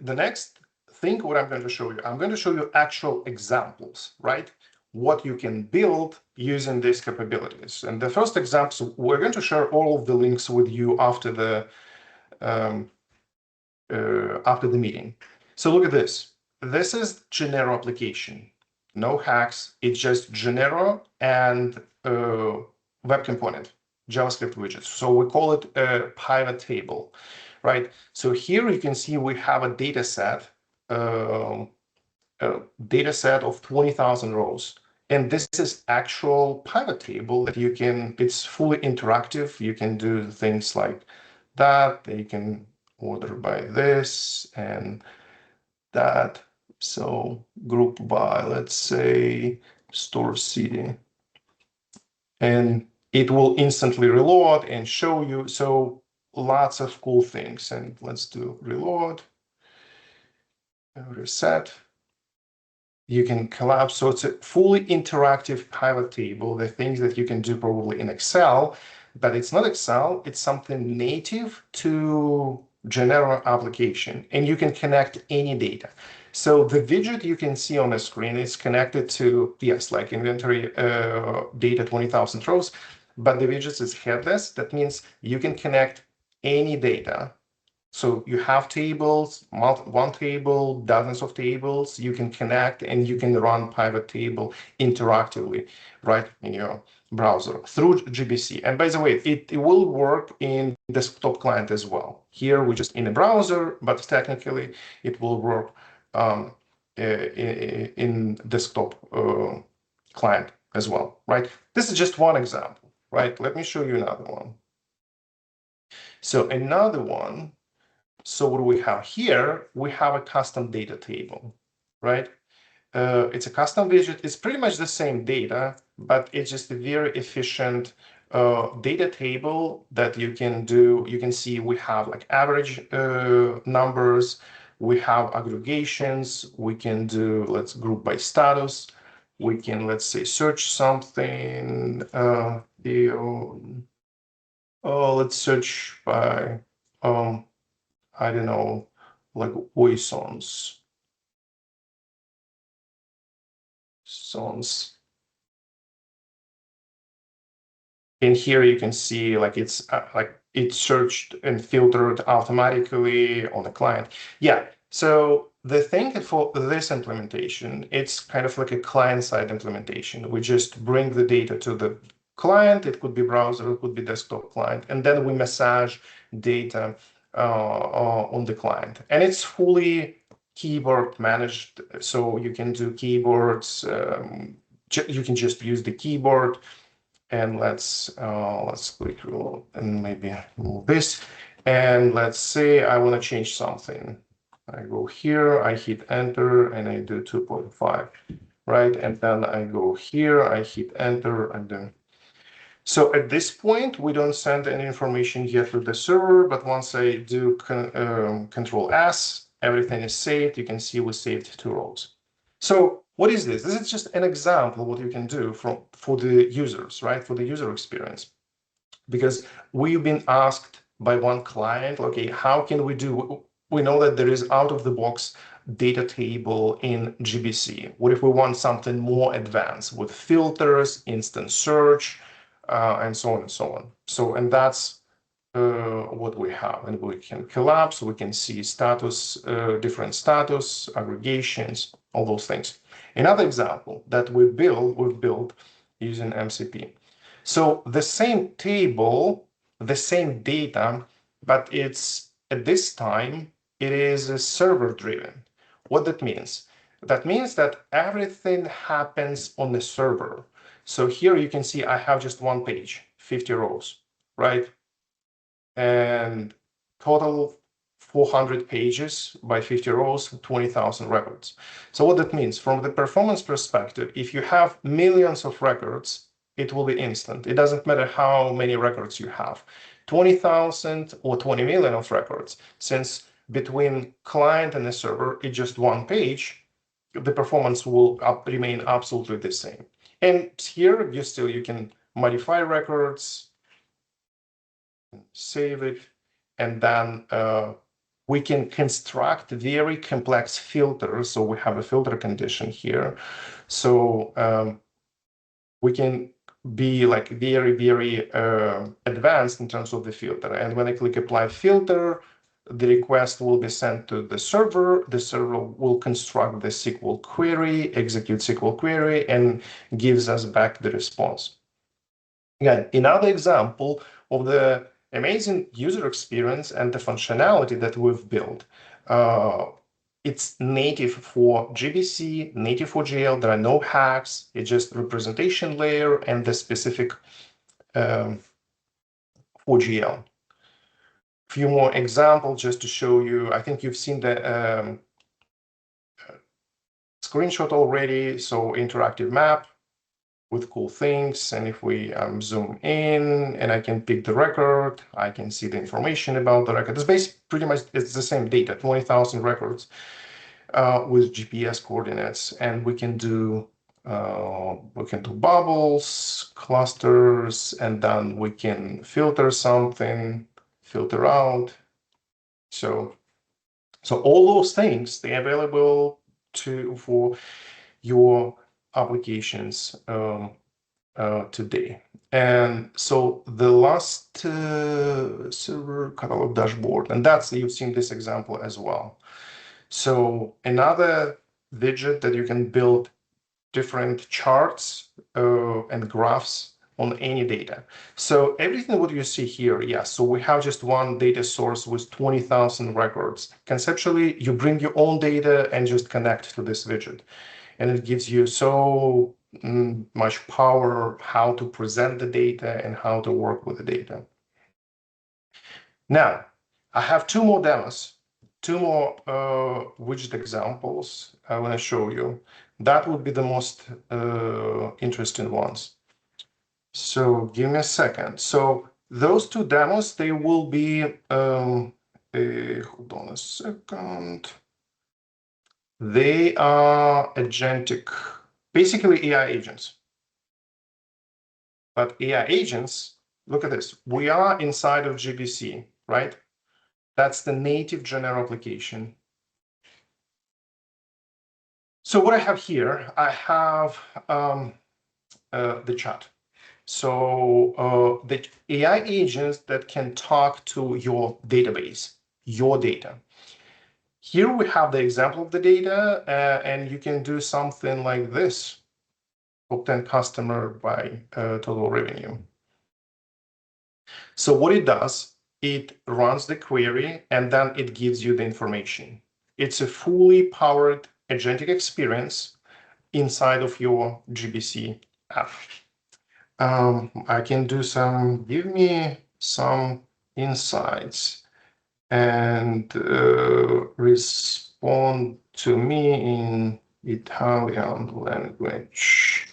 the next thing what I'm going to show you actual examples, right? What you can build using these capabilities. And the first example, we're going to share all of the links with you after the meeting. So look at this. This is Genero application. No hacks. It's just Genero and web component, JavaScript widgets. So we call it a pivot table, right? So here you can see we have a data set of 20,000 rows. And this is actual pivot table that you can, it's fully interactive. You can do things like that. You can order by this and that. So group by, let's say, store city. And it will instantly reload and show you. So lots of cool things. And let's do reload, reset. You can collapse. So it's a fully interactive pivot table, the things that you can do probably in Excel, but it's not Excel, it's something native to Genero application, and you can connect any data. So the widget you can see on the screen is connected to, yes, like inventory data 20,000 rows, but the widget is headless. That means you can connect any data. So you have tables, one table, dozens of tables, you can connect and you can run pivot table interactively right in your browser through GBC. And by the way, it will work in desktop client as well. Here we're just in a browser, but technically it will work in desktop client as well, right? This is just one example, right? Let me show you another one. So another one. So what do we have here? We have a custom data table, right? It's a custom widget. It's pretty much the same data, but it's just a very efficient data table that you can do. You can see we have like average numbers. We have aggregations. We can do, let's group by status. We can, let's say, search something. Let's search by I don't know, like Oisons. Sons. And here you can see like it's searched and filtered automatically on the client. Yeah, so the thing for this implementation, it's kind of like a client-side implementation. We just bring the data to the client. It could be browser, it could be desktop client, and then we massage data on the client. And it's fully keyboard managed, so you can do keyboards. You can just use the keyboard. And let's click reload and maybe move this. And let's say I want to change something. I go here, I hit enter, and I do 2.5, right? And then I go here, I hit enter, and then. So at this point, we don't send any information yet to the server, but once I do Control S, everything is saved. You can see we saved 2 rows. So what is this? This is just an example of what you can do for the users, right? For the user experience. Because we've been asked by one client, okay, how can we do? We know that there is out-of-the-box data table in GBC. What if we want something more advanced with filters, instant search, and so on and so on. So, and that's what we have. And we can collapse, we can see status, different status, aggregations, all those things. Another example that we've built using MCP. So the same table, the same data, but it's at this time, it is server driven. What that means? That means that everything happens on the server. So here you can see I have just one page, 50 rows, right? And total 400 pages by 50 rows, 20,000 records. So what that means from the performance perspective, if you have millions of records, it will be instant. It doesn't matter how many records you have, 20,000 or 20 million of records. Since between client and the server, it's just one page, the performance will remain absolutely the same. And here you can modify records, save it, and then we can construct very complex filters. So we have a filter condition here. So we can be like very, very advanced in terms of the filter. And when I click apply filter, the request will be sent to the server. The server will construct the SQL query, execute SQL query, and gives us back the response. Again, another example of the amazing user experience and the functionality that we've built. It's native for GBC, native for GL. There are no hacks. It's just representation layer and the specific for GL. Few more examples just to show you. I think you've seen the screenshot already. So interactive map with cool things. And if we zoom in and I can pick the record, I can see the information about the record. It's basically pretty much it's the same data, 20,000 records with GPS coordinates. And we can do bubbles, clusters, and then we can filter something, filter out. So all those things, they're available for your applications today. And so the last server catalog dashboard, and that's, you've seen this example as well. So another widget that you can build different charts and graphs on any data. So everything what you see here, yes, so we have just one data source with 20,000 records. Conceptually, you bring your own data and just connect to this widget. And it gives you so much power how to present the data and how to work with the data. Now, I have two more demos, two more widget examples I want to show you. That would be the most interesting ones. So give me a second. So those two demos, they will be, hold on a second. They are agentic, basically AI agents. But AI agents, look at this. We are inside of GBC, right? That's the native Genero application. So what I have here, I have the chat. So the AI agents that can talk to your database, your data. Here we have the example of the data, and you can do something like this. Top 10 customer by total revenue. So what it does, it runs the query and then it gives you the information. It's a fully powered agentic experience inside of your GBC app. I can do some, give me some insights and respond to me in Italian language.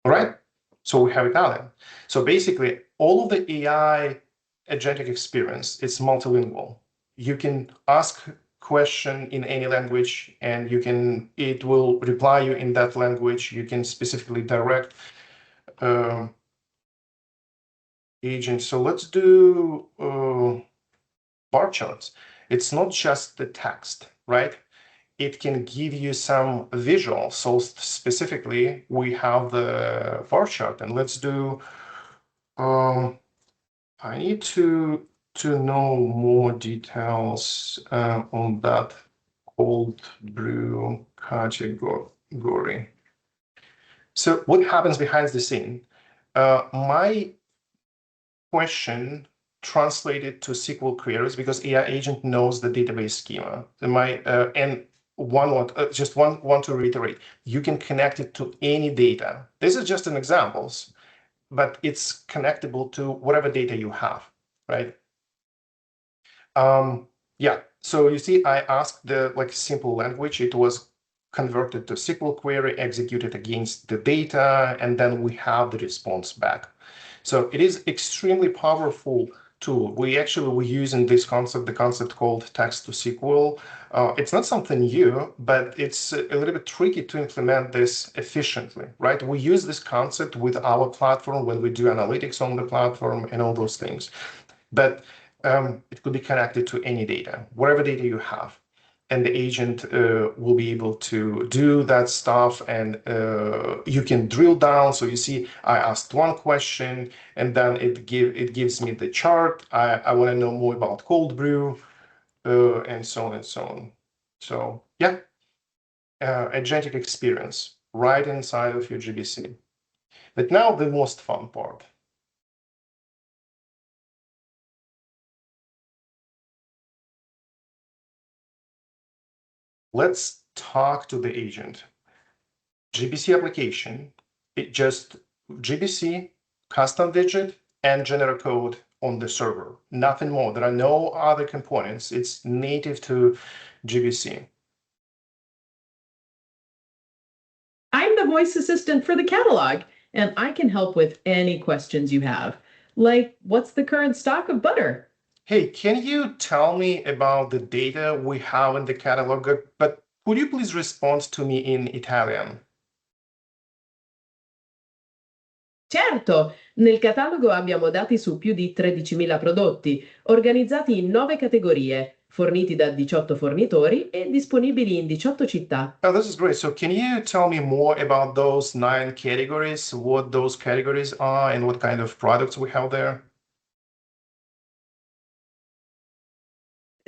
All right, so we have Italian. So basically, all of the AI agentic experience is multilingual. You can ask question in any language, and it will reply you in that language. You can specifically direct agents. So let's do bar charts. It's not just the text, right? It can give you some visuals. So specifically, we have the bar chart, and let's do. I need to know more details on that cold brew category. So what happens behind the scene? My question translated to SQL queries because AI agent knows the database schema. And just want to reiterate, you can connect it to any data. This is just an examples, but it's connectable to whatever data you have, right? Yeah, so you see, I asked the simple language. It was converted to SQL query, executed against the data, and then we have the response back. So it is extremely powerful tool. We're using this concept, the concept called Text-to-SQL. It's not something new, but it's a little bit tricky to implement this efficiently, right? We use this concept with our platform when we do analytics on the platform and all those things. But it could be connected to any data, whatever data you have. And the agent will be able to do that stuff, and you can drill down. So you see, I asked one question, and then it gives me the chart. I want to know more about cold brew, and so on and so on. So yeah, agentic experience right inside of your GBC. But now the most fun part. Let's talk to the agent. GBC application, it just GBC, custom widget, and Genero code on the server. Nothing more. There are no other components. It's native to GBC. I'm the voice assistant for the catalog, and I can help with any questions you have. Like, what's the current stock of butter? Hey, can you tell me about the data we have in the catalog? But could you please respond to me in Italian? Certo, nel catalogo abbiamo dati su più di 13.000 prodotti, organizzati in 9 categorie, forniti da 18 fornitori e disponibili in 18 città. Oh, this is great. So can you tell me more about those 9 categories, what those categories are, and what kind of products we have there?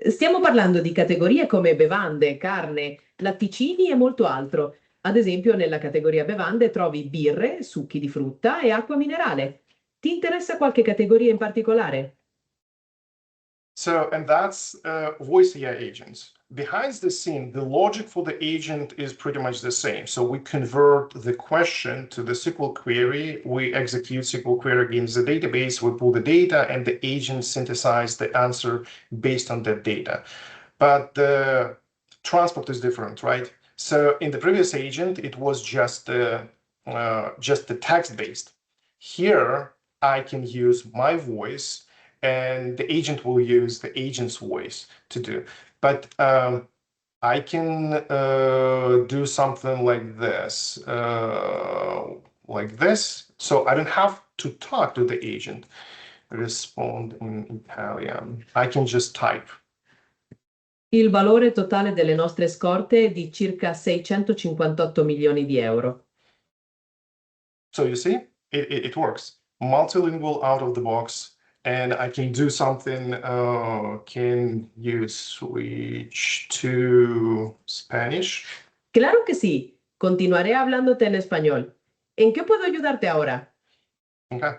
Stiamo parlando di categorie come bevande, carne, latticini e molto altro. Ad esempio, nella categoria bevande trovi birre, succhi di frutta e acqua minerale. Ti interessa qualche categoria in particolare? So, and that's voice AI agents. Behind the scene, the logic for the agent is pretty much the same. So we convert the question to the SQL query, we execute SQL query against the database, we pull the data, and the agent synthesizes the answer based on that data. But the transport is different, right? So in the previous agent, it was just the text-based. Here, I can use my voice, and the agent will use the agent's voice to do. But I can do something like this. So I don't have to talk to the agent. Respond in Italian. I can just type. Il valore totale delle nostre scorte è di circa 658 milioni di euro. So you see, it works. Multilingual out of the box. And I can do something. Can you switch to Spanish? Claro que sí. Continuaré hablándote en español. ¿En qué puedo ayudarte ahora? Okay.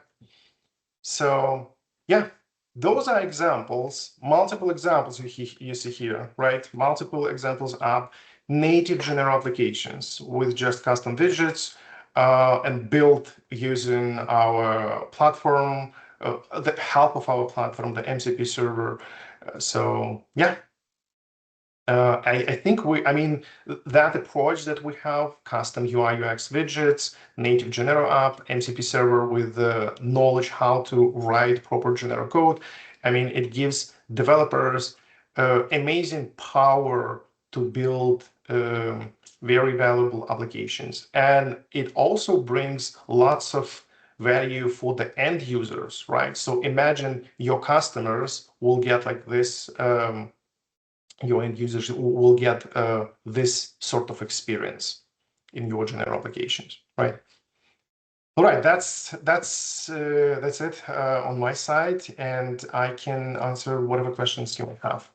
So yeah, those are examples, multiple examples you see here, right? Multiple examples of native Genero applications with just custom widgets and built using our platform, the help of our platform, the MCP server. So yeah, I think that approach that we have, custom UI UX widgets, native Genero app, MCP server with the knowledge how to write proper Genero code. It gives developers amazing power to build very valuable applications. And it also brings lots of value for the end users, right? So imagine your customers will get like this, your end users will get this sort of experience in your Genero applications, right? All right, that's it on my side, and I can answer whatever questions you might have.